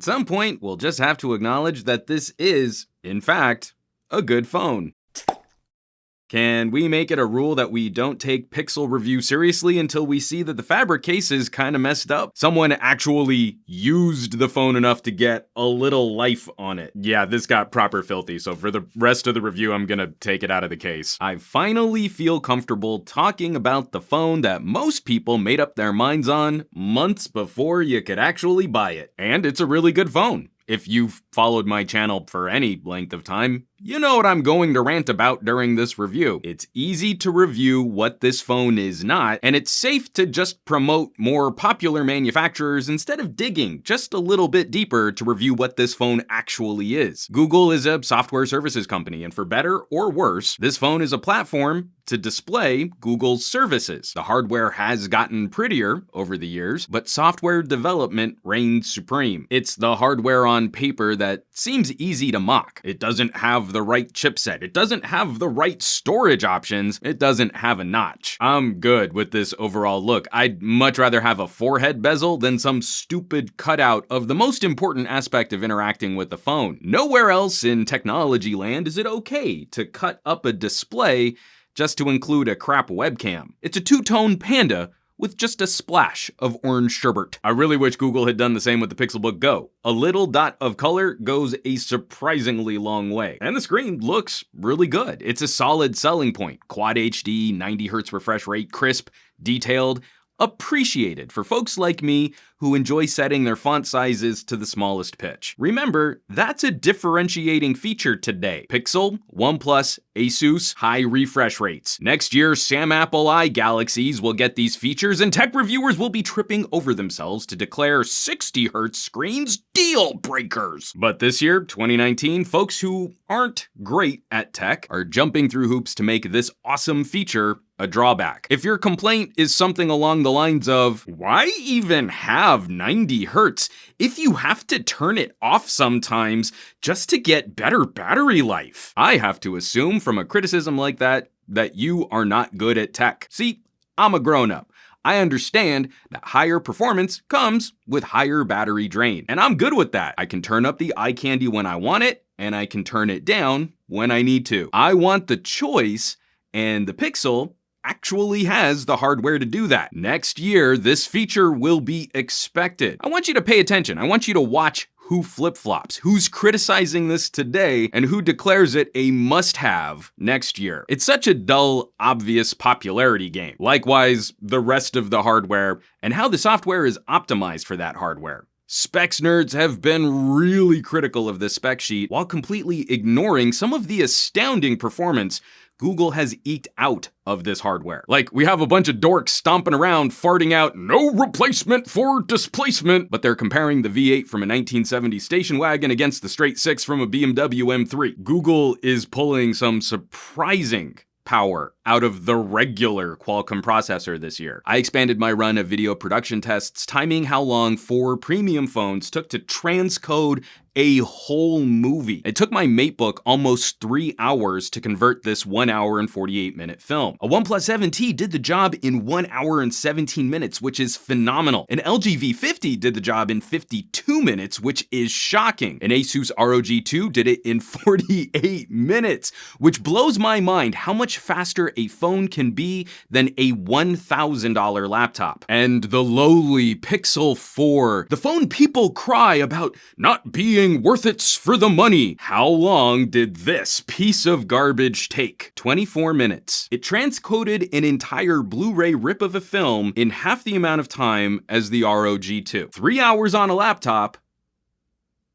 At some point, we'll just have to acknowledge that this is, in fact, a good phone. Can we make it a rule that we don't take Pixel review seriously until we see that the fabric case is kind of messed up? Someone actually used the phone enough to get a little life on it. Yeah, this got proper filthy, so for the rest of the review, I'm gonna take it out of the case. I finally feel comfortable talking about the phone that most people made up their minds on months before you could actually buy it. And it's a really good phone. If you've followed my channel for any length of time, you know what I'm going to rant about during this review. It's easy to review what this phone is not, and it's safe to just promote more popular manufacturers instead of digging just a little bit deeper to review what this phone actually is. Google is a software services company, and for better or worse, this phone is a platform to display Google's services. The hardware has gotten prettier over the years, but software development reigns supreme. It's the hardware on paper that seems easy to mock. It doesn't have the right chipset. It doesn't have the right storage options. It doesn't have a notch. I'm good with this overall look. I'd much rather have a forehead bezel than some stupid cutout of the most important aspect of interacting with the phone. Nowhere else in technology land is it okay to cut up a display just to include a crap webcam. It's a two-tone panda with just a splash of orange sherbet. I really wish Google had done the same with the Pixelbook Go. A little dot of color goes a surprisingly long way. And the screen looks really good. It's a solid selling point. Quad HD, 90 Hz refresh rate, crisp, detailed, appreciated for folks like me who enjoy setting their font sizes to the smallest pitch. Remember, that's a differentiating feature today. Pixel, OnePlus, Asus, high refresh rates. Next year, Sam Apple I Galaxies will get these features, and tech reviewers will be tripping over themselves to declare 60 Hz screens deal breakers. But this year, 2019, folks who aren't great at tech are jumping through hoops to make this awesome feature a drawback. If your complaint is something along the lines of, why even have 90 Hz if you have to turn it off sometimes just to get better battery life? I have to assume from a criticism like that you are not good at tech. See, I'm a grown-up. I understand that higher performance comes with higher battery drain, and I'm good with that. I can turn up the eye candy when I want it, and I can turn it down when I need to. I want the choice, and the Pixel actually has the hardware to do that. Next year, this feature will be expected. I want you to pay attention. I want you to watch who flip-flops, who's criticizing this today, and who declares it a must-have next year. It's such a dull, obvious popularity game. Likewise, the rest of the hardware and how the software is optimized for that hardware. Specs nerds have been really critical of this spec sheet while completely ignoring some of the astounding performance Google has eked out of this hardware. Like, we have a bunch of dorks stomping around farting out no replacement for displacement, but they're comparing the V8 from a 1970 station wagon against the straight 6 from a BMW M3. Google is pulling some surprising power out of the regular Qualcomm processor this year. I expanded my run of video production tests, timing how long 4 premium phones took to transcode a whole movie. It took my MateBook almost 3 hours to convert this 1 hour and 48-minute film. A OnePlus 7T did the job in 1 hour and 17 minutes, which is phenomenal. An LG V50 did the job in 52 minutes, which is shocking. An Asus ROG 2 did it in 48 minutes, which blows my mind how much faster a phone can be than a $1,000 laptop. And the lowly Pixel 4, the phone people cry about not being worth it for the money. How long did this piece of garbage take? 24 minutes. It transcoded an entire Blu-ray rip of a film in half the amount of time as the ROG 2. 3 hours on a laptop,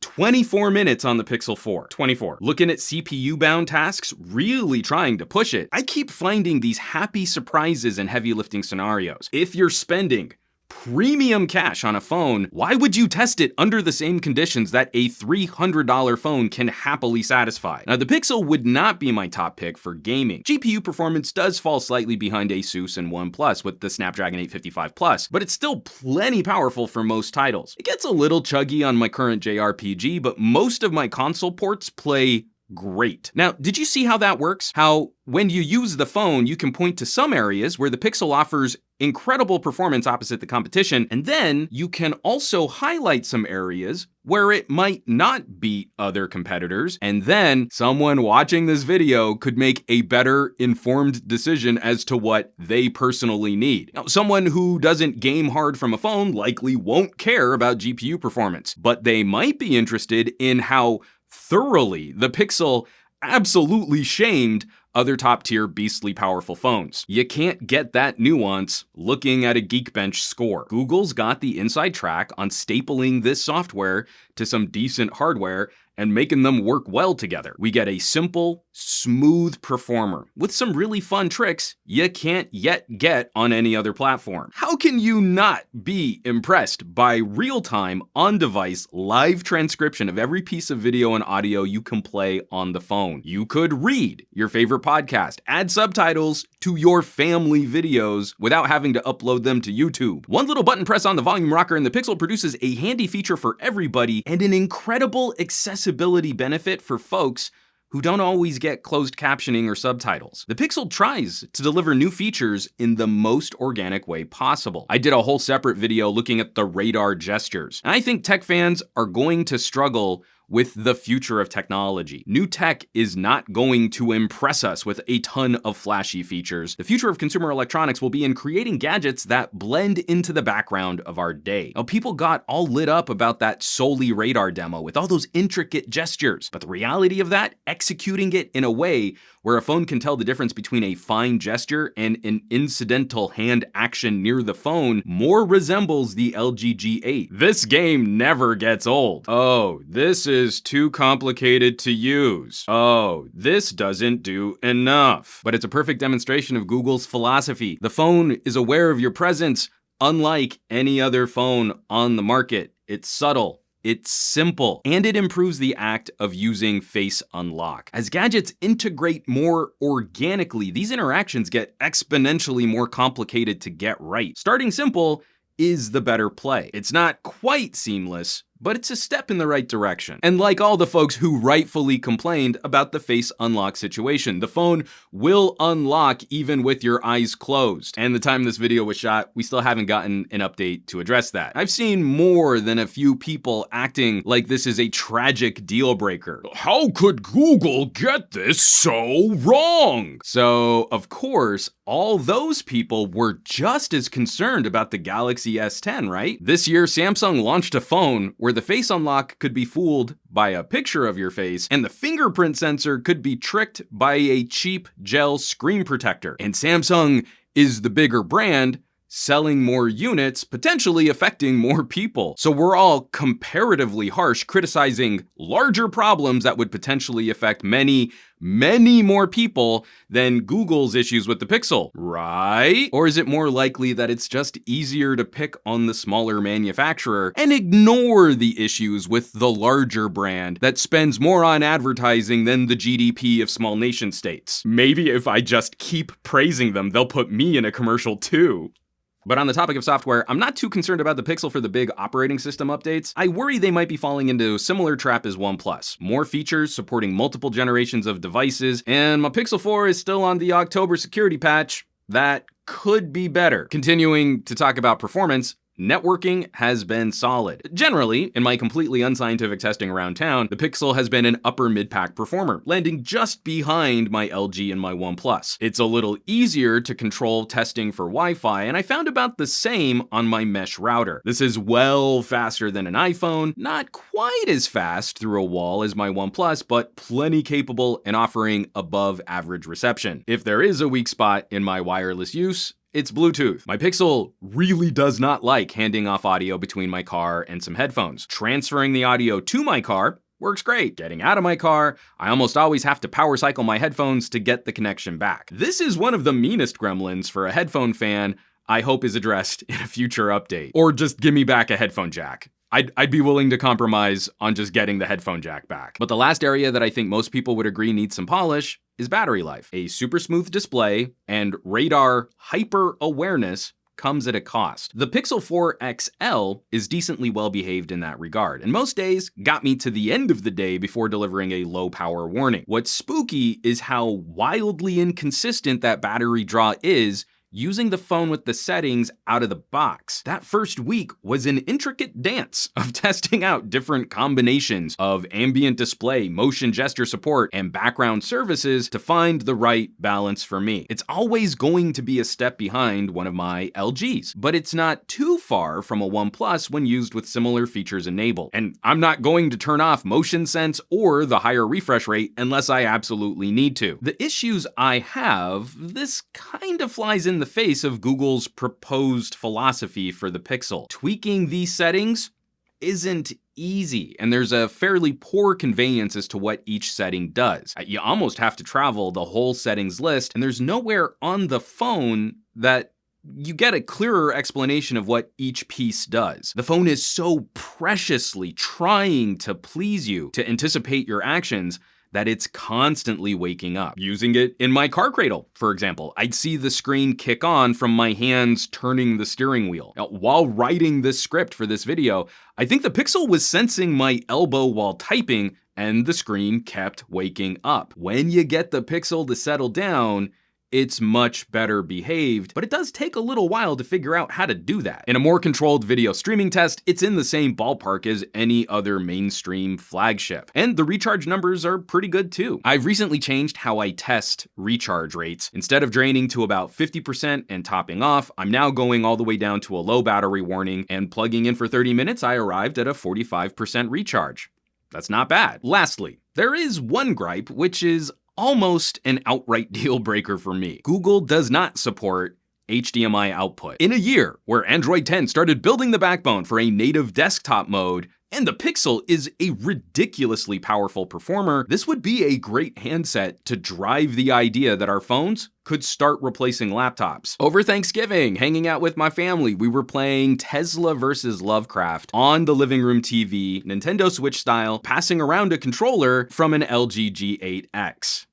24 minutes on the Pixel 4. 24. Looking at CPU-bound tasks, really trying to push it. I keep finding these happy surprises in heavy lifting scenarios. If you're spending premium cash on a phone, why would you test it under the same conditions that a $300 phone can happily satisfy? Now, the Pixel would not be my top pick for gaming. GPU performance does fall slightly behind Asus and OnePlus with the Snapdragon 855 Plus, but it's still plenty powerful for most titles. It gets a little chuggy on my current JRPG, but most of my console ports play great. Now, did you see how that works? How when you use the phone, you can point to some areas where the Pixel offers incredible performance opposite the competition, and then you can also highlight some areas where it might not beat other competitors, and then someone watching this video could make a better informed decision as to what they personally need. Now, someone who doesn't game hard from a phone likely won't care about GPU performance, but they might be interested in how thoroughly the Pixel absolutely shamed other top-tier beastly powerful phones. You can't get that nuance looking at a Geekbench score. Google's got the inside track on stapling this software to some decent hardware and making them work well together. We get a simple, smooth performer with some really fun tricks you can't yet get on any other platform. How can you not be impressed by real-time, on-device, live transcription of every piece of video and audio you can play on the phone? You could read your favorite podcast, add subtitles to your family videos without having to upload them to YouTube. One little button press on the volume rocker and the Pixel produces a handy feature for everybody and an incredible accessibility benefit for folks who don't always get closed captioning or subtitles. The Pixel tries to deliver new features in the most organic way possible. I did a whole separate video looking at the radar gestures, and I think tech fans are going to struggle with the future of technology. New tech is not going to impress us with a ton of flashy features. The future of consumer electronics will be in creating gadgets that blend into the background of our day. Now, people got all lit up about that Soli radar demo with all those intricate gestures, but the reality of that, executing it in a way where a phone can tell the difference between a fine gesture and an incidental hand action near the phone, more resembles the LG G8. This game never gets old. Oh, this is too complicated to use. Oh, this doesn't do enough. But it's a perfect demonstration of Google's philosophy. The phone is aware of your presence, unlike any other phone on the market. It's subtle. It's simple, and it improves the act of using Face Unlock. As gadgets integrate more organically, these interactions get exponentially more complicated to get right. Starting simple is the better play. It's not quite seamless, but it's a step in the right direction. And like all the folks who rightfully complained about the Face Unlock situation, the phone will unlock even with your eyes closed. And the time this video was shot, we still haven't gotten an update to address that. I've seen more than a few people acting like this is a tragic deal breaker. How could Google get this so wrong? So, of course, all those people were just as concerned about the Galaxy S10, right? This year, Samsung launched a phone where the Face Unlock could be fooled by a picture of your face, and the fingerprint sensor could be tricked by a cheap gel screen protector. And Samsung is the bigger brand, selling more units, potentially affecting more people. So we're all comparatively harsh, criticizing larger problems that would potentially affect many more people than Google's issues with the Pixel, right? Or is it more likely that it's just easier to pick on the smaller manufacturer and ignore the issues with the larger brand that spends more on advertising than the GDP of small nation states? Maybe if I just keep praising them, they'll put me in a commercial too. But on the topic of software, I'm not too concerned about the Pixel for the big operating system updates. I worry they might be falling into a similar trap as OnePlus. More features supporting multiple generations of devices, and my Pixel 4 is still on the October security patch. That could be better. Continuing to talk about performance, networking has been solid. Generally, in my completely unscientific testing around town, the Pixel has been an upper mid-pack performer, landing just behind my LG and my OnePlus. It's a little easier to control testing for Wi-Fi, and I found about the same on my mesh router. This is well faster than an iPhone, not quite as fast through a wall as my OnePlus, but plenty capable and offering above average reception. If there is a weak spot in my wireless use, it's Bluetooth. My Pixel really does not like handing off audio between my car and some headphones. Transferring the audio to my car works great. Getting out of my car, I almost always have to power cycle my headphones to get the connection back. This is one of the meanest gremlins for a headphone fan I hope is addressed in a future update. Or just give me back a headphone jack. I'd be willing to compromise on just getting the headphone jack back. But the last area that I think most people would agree needs some polish is battery life. A super smooth display and radar hyper awareness comes at a cost. The Pixel 4 XL is decently well behaved in that regard, and most days got me to the end of the day before delivering a low power warning. What's spooky is how wildly inconsistent that battery draw is using the phone with the settings out of the box. That first week was an intricate dance of testing out different combinations of ambient display, motion gesture support, and background services to find the right balance for me. It's always going to be a step behind one of my LGs, but it's not too far from a OnePlus when used with similar features enabled. And I'm not going to turn off motion sense or the higher refresh rate unless I absolutely need to. The issues I have, this kind of flies in the face of Google's proposed philosophy for the Pixel. Tweaking these settings isn't easy, and there's a fairly poor conveyance as to what each setting does. You almost have to travel the whole settings list, and there's nowhere on the phone that you get a clearer explanation of what each piece does. The phone is so preciously trying to please you, to anticipate your actions, that it's constantly waking up. Using it in my car cradle, for example, I'd see the screen kick on from my hands turning the steering wheel. Now, while writing this script for this video, I think the Pixel was sensing my elbow while typing, and the screen kept waking up. When you get the Pixel to settle down, it's much better behaved, but it does take a little while to figure out how to do that. In a more controlled video streaming test, it's in the same ballpark as any other mainstream flagship. And the recharge numbers are pretty good too. I've recently changed how I test recharge rates. Instead of draining to about 50% and topping off, I'm now going all the way down to a low battery warning, and plugging in for 30 minutes, I arrived at a 45% recharge. That's not bad. Lastly, there is one gripe, which is almost an outright deal breaker for me. Google does not support HDMI output. In a year where Android 10 started building the backbone for a native desktop mode, and the Pixel is a ridiculously powerful performer, this would be a great handset to drive the idea that our phones could start replacing laptops. Over Thanksgiving, hanging out with my family, we were playing Tesla vs. Lovecraft on the living room TV, Nintendo Switch style, passing around a controller from an LG G8X.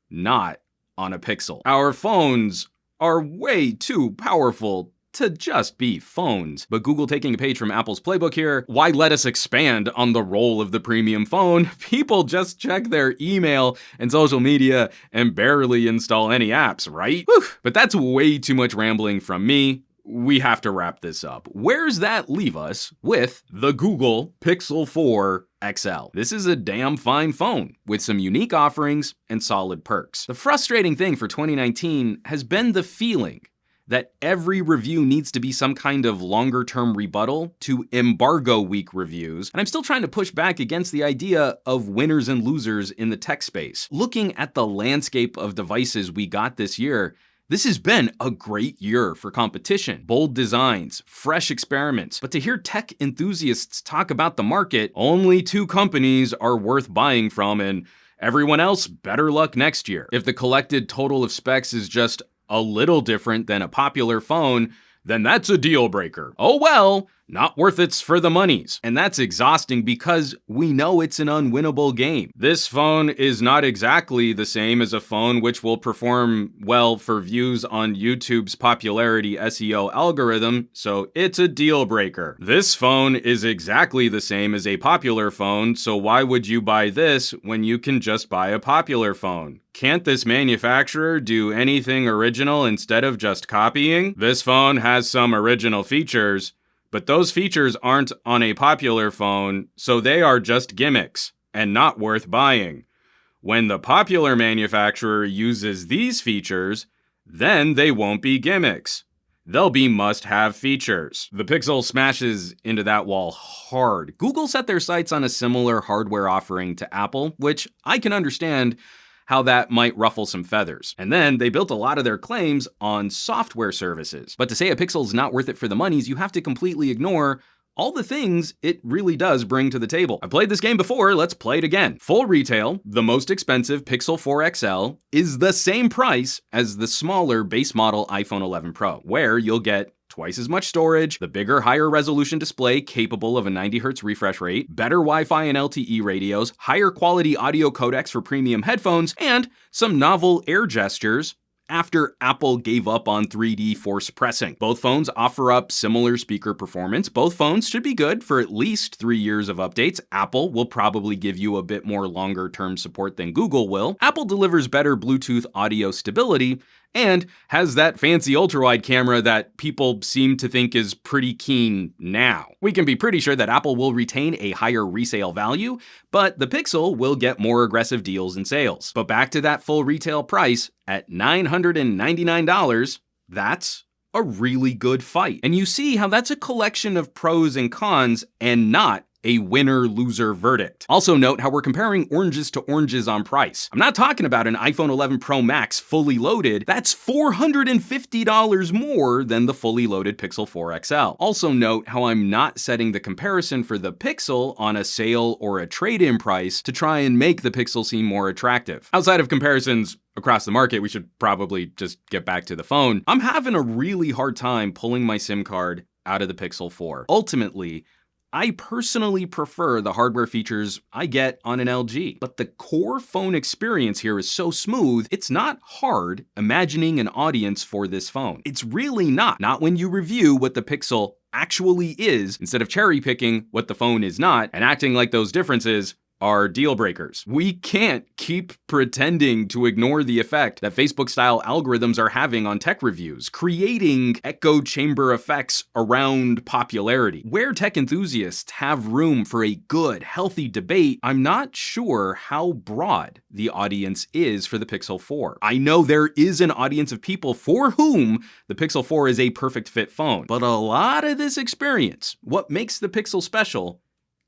Not on a Pixel. Our phones are way too powerful to just be phones. But Google taking a page from Apple's playbook here, why let us expand on the role of the premium phone? People just check their email and social media and barely install any apps, right? Whew. But that's way too much rambling from me. We have to wrap this up. Where's that leave us with the Google Pixel 4 XL? This is a damn fine phone with some unique offerings and solid perks. The frustrating thing for 2019 has been the feeling that every review needs to be some kind of longer-term rebuttal to embargo week reviews, and I'm still trying to push back against the idea of winners and losers in the tech space. Looking at the landscape of devices we got this year, this has been a great year for competition. Bold designs, fresh experiments. But to hear tech enthusiasts talk about the market, only 2 companies are worth buying from, and everyone else, better luck next year. If the collected total of specs is just a little different than a popular phone, then that's a deal breaker. Oh well, not worth it for the monies. And that's exhausting because we know it's an unwinnable game. This phone is not exactly the same as a phone which will perform well for views on YouTube's popularity SEO algorithm, so it's a deal breaker. This phone is exactly the same as a popular phone, so why would you buy this when you can just buy a popular phone? Can't this manufacturer do anything original instead of just copying? This phone has some original features, but those features aren't on a popular phone, so they are just gimmicks and not worth buying. When the popular manufacturer uses these features, then they won't be gimmicks. They'll be must-have features. The Pixel smashes into that wall hard. Google set their sights on a similar hardware offering to Apple, which I can understand how that might ruffle some feathers. And then they built a lot of their claims on software services. But to say a Pixel's not worth it for the monies, you have to completely ignore all the things it really does bring to the table. I've played this game before, let's play it again. Full retail, the most expensive Pixel 4 XL is the same price as the smaller base model iPhone 11 Pro, where you'll get twice as much storage, the bigger, higher resolution display capable of a 90 Hz refresh rate, better Wi-Fi and LTE radios, higher quality audio codecs for premium headphones, and some novel air gestures after Apple gave up on 3D force pressing. Both phones offer up similar speaker performance. Both phones should be good for at least 3 years of updates. Apple will probably give you a bit more longer-term support than Google will. Apple delivers better Bluetooth audio stability and has that fancy ultra-wide camera that people seem to think is pretty keen now. We can be pretty sure that Apple will retain a higher resale value, but the Pixel will get more aggressive deals and sales. But back to that full retail price at $999, that's a really good fight. And you see how that's a collection of pros and cons and not a winner-loser verdict. Also note how we're comparing oranges to oranges on price. I'm not talking about an iPhone 11 Pro Max fully loaded. That's $450 more than the fully loaded Pixel 4 XL. Also note how I'm not setting the comparison for the Pixel on a sale or a trade-in price to try and make the Pixel seem more attractive. Outside of comparisons across the market, we should probably just get back to the phone. I'm having a really hard time pulling my SIM card out of the Pixel 4. Ultimately, I personally prefer the hardware features I get on an LG, but the core phone experience here is so smooth, it's not hard imagining an audience for this phone. It's really not. Not when you review what the Pixel actually is, instead of cherry picking what the phone is not and acting like those differences are deal breakers. We can't keep pretending to ignore the effect that Facebook-style algorithms are having on tech reviews, creating echo chamber effects around popularity. Where tech enthusiasts have room for a good, healthy debate, I'm not sure how broad the audience is for the Pixel 4. I know there is an audience of people for whom the Pixel 4 is a perfect fit phone, but a lot of this experience, what makes the Pixel special,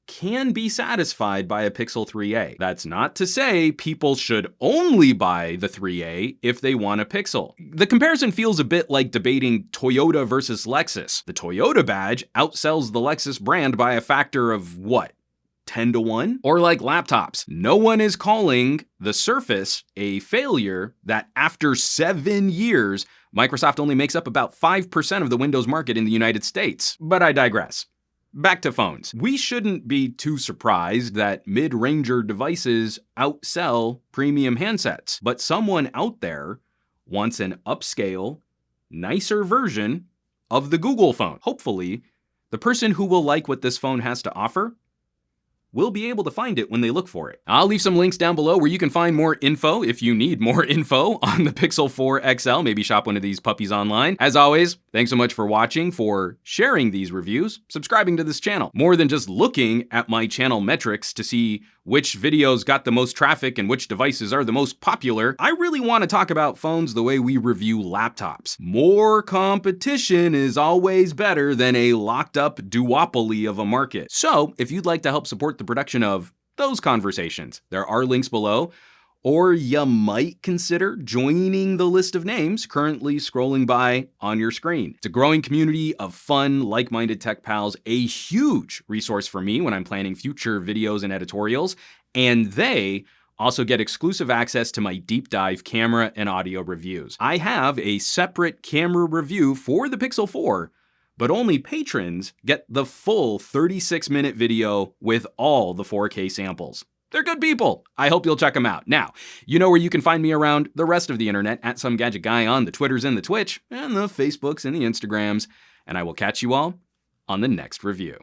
can be satisfied by a Pixel 3a. That's not to say people should only buy the 3a if they want a Pixel. The comparison feels a bit like debating Toyota versus Lexus. The Toyota badge outsells the Lexus brand by a factor of what? 10 to 1? Or like laptops. No one is calling the Surface a failure that after 7 years, Microsoft only makes up about 5% of the Windows market in the United States. But I digress. Back to phones. We shouldn't be too surprised that mid-ranger devices outsell premium handsets, but someone out there wants an upscale, nicer version of the Google phone. Hopefully, the person who will like what this phone has to offer will be able to find it when they look for it. I'll leave some links down below where you can find more info if you need more info on the Pixel 4 XL. Maybe shop one of these puppies online. As always, thanks so much for watching, for sharing these reviews, subscribing to this channel. More than just looking at my channel metrics to see which videos got the most traffic and which devices are the most popular, I really want to talk about phones the way we review laptops. More competition is always better than a locked up duopoly of a market. So if you'd like to help support the production of those conversations, there are links below, or you might consider joining the list of names currently scrolling by on your screen. It's a growing community of fun, like-minded tech pals, a huge resource for me when I'm planning future videos and editorials, and they also get exclusive access to my deep dive camera and audio reviews. I have a separate camera review for the Pixel 4, but only patrons get the full 36-minute video with all the 4K samples. They're good people. I hope you'll check them out. Now, you know where you can find me around the rest of the internet, at SomeGadgetGuy on the Twitters and the Twitch, and the Facebooks and the Instagrams, and I will catch you all on the next review.